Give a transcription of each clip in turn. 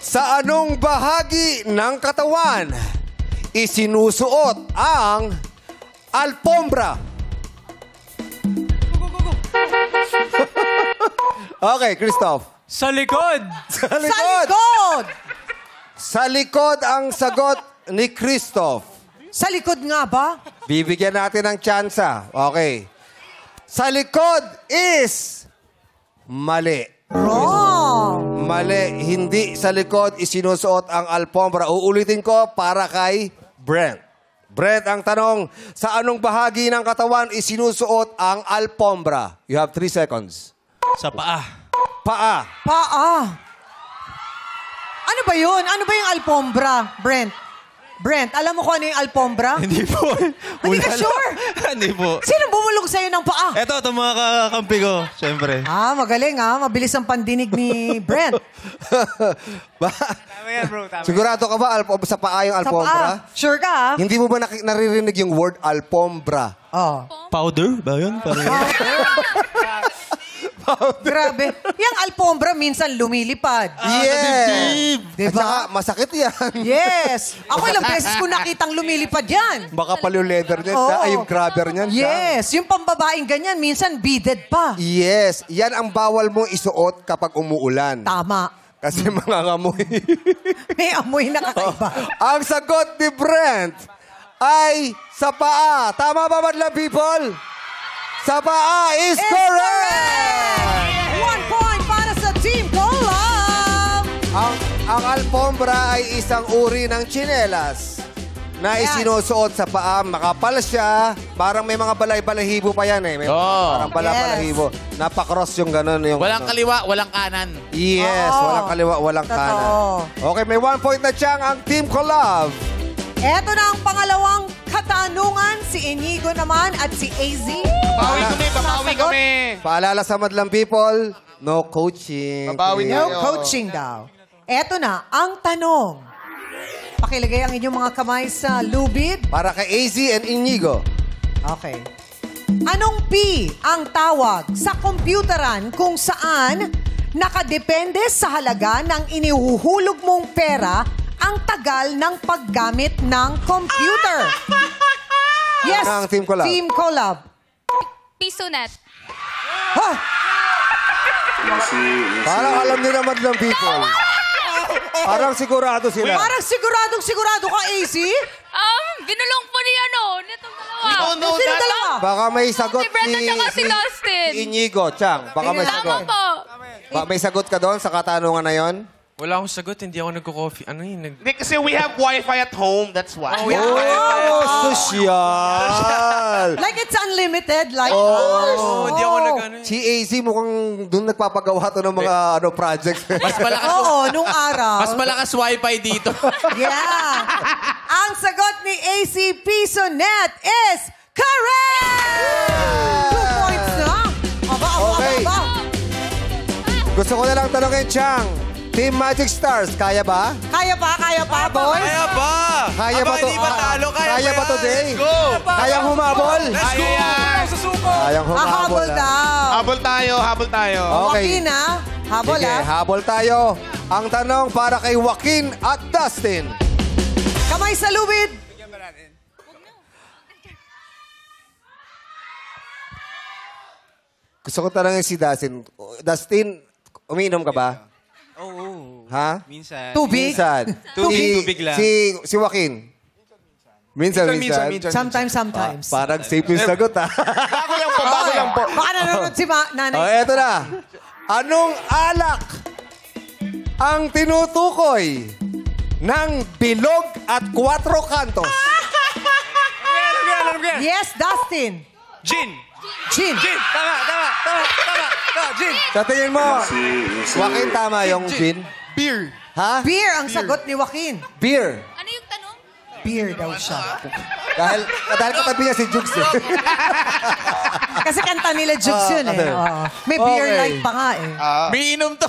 Sa anong bahagi ng katawan isinusuot ang alpombra? Okay, Christoph. Sa likod! Sa Sa likod! likod! Sa likod ang sagot ni Christoph. Sa likod nga ba? Bibigyan natin ng tsansa. Okay. Sa likod is mali. Wrong. Mali. Hindi sa likod isinusuot ang alpombra. Uulitin ko para kay Brent. Brent, ang tanong, sa anong bahagi ng katawan isinusuot ang alpombra? You have 3 seconds. Sa paa. Paa. Paa. Ano ba yun? Ano ba yung alpombra, Brent? Brent, alam mo kung ano yung alpombra? Hindi po. Hindi ka sure? Hindi po. Sino bumulong sa'yo ng paa? Eto, itong mga kakampi ko, syempre. Magaling Mabilis ang pandinig ni Brent. Tama yan, bro. Tama. Sigurado ka ba sa paa yung Sa alpombra? paa. Sure ka, Hindi mo ba naririnig yung word alpombra? Oh. Powder ba yun? Grabe. Yung alpombra minsan lumilipad. Yes! Diba? At saka masakit yan. Yes. Ako ilang beses ko nakitang lumilipad yan. Baka pala yung leather niyan. Oo. Ay, yung grabber niyan. Yes. Yung pambabaeng ganyan, minsan beaded pa. Yes. Yan ang bawal mo isuot kapag umuulan. Tama. Kasi mangangamoy. May amoy na kakaiba. Ang sagot ni Brent ay sa paa. Tama ba, madlang people? Sa paa is correct! 1 point para sa Team Colab! Ang alpombra ay isang uri ng tsinelas na isinusuot sa paa. Makapal siya. Parang may mga balay-balahibo pa yan eh. May parang balahibo. Napakross yung gano'n. Yung Walang kaliwa, walang kanan. Yes, Oo. walang kaliwa, walang Totoo. kanan. Okay, may 1 point na siyang ang Team Collab. Eto na ang pangalawang katanungan. Si Inigo naman at si AZ. Babawi kami. Paalala sa madlang people, no coaching. Babawi No coaching daw. Eto na ang tanong. Pakilagay ang inyong mga kamay sa lubid. Para kay AZ and Inigo. Okay. Anong P ang tawag sa kompyuteran kung saan nakadepende sa halaga ng inihuhulog mong pera ang tagal ng paggamit ng computer? Yes, Ang Team Collab. Team Collab. Pisonet. Ha? Parang alam din naman ng people. Parang sigurado sila. Parang sigurado ka, AC? Binulong po ni nitong dalawa. Sino dalawa? Baka may sagot Si Brenda tsaka si Dustin. Inigo, Chang. Baka may Tama sagot. po. May sagot ka doon sa katanungan na yon? Wala akong sagot, hindi ako nagko-coffee. Ano yun? Hindi, kasi we have wifi at home, that's why. Oh, sosyal! Like it's unlimited, like Oh, hindi ako nag-ano. Si AZ mukhang doon nagpapagawa to ng mga projects. Mas malakas, Oo, nung araw. mas malakas wifi dito. Yeah. Ang sagot ni AC Pisonet is correct! 2 points na. Okay. Aba. Gusto ko na lang tanongin, Chang. Team Magic Stars, kaya ba? Kaya pa, boys? Kaya ba? Kaya ba to? Hindi ba talo? Kaya ba today? Let's go! Kayang humabol? Let's go! Susuko! Kayang humabol. Hahabol daw. Habol tayo. Okay. Joaquin, ha? Habol, Sige, ha? habol tayo. Ang tanong para kay Joaquin at Dustin. Kamay sa lubid. Gusto ko tanongin si Dustin. Dustin, umiinom ka ba? Oo. Ha? Minsan. Tubig. Minsan. Tubig lang. Si Joaquin. Minsan. Sometimes. Parang safe yung sagot, ha? Bago lang po. Baka nanonood si nanay. O, eto na. Anong alak ang tinutukoy ng bilog at 4 kantos? Alam ko yan. Yes, Dustin. Gin! Gin. Gin! Tama! Gin! Sa tingin mo, Joaquin, tama yung gin? Beer! Ha? Beer ang sagot ni Joaquin. Beer. Ano yung tanong? Beer daw siya. Dahil katabi niya si Jukes. Kasi kanta nila Jukes yun eh. Oo. May beer Okay. light pa nga eh. May inom to.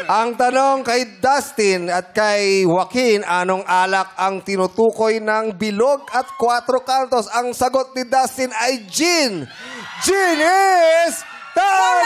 Ang tanong kay Dustin at kay Joaquin, anong alak ang tinutukoy ng bilog at 4 kantos? Ang sagot ni Dustin ay gin. Gin is tama!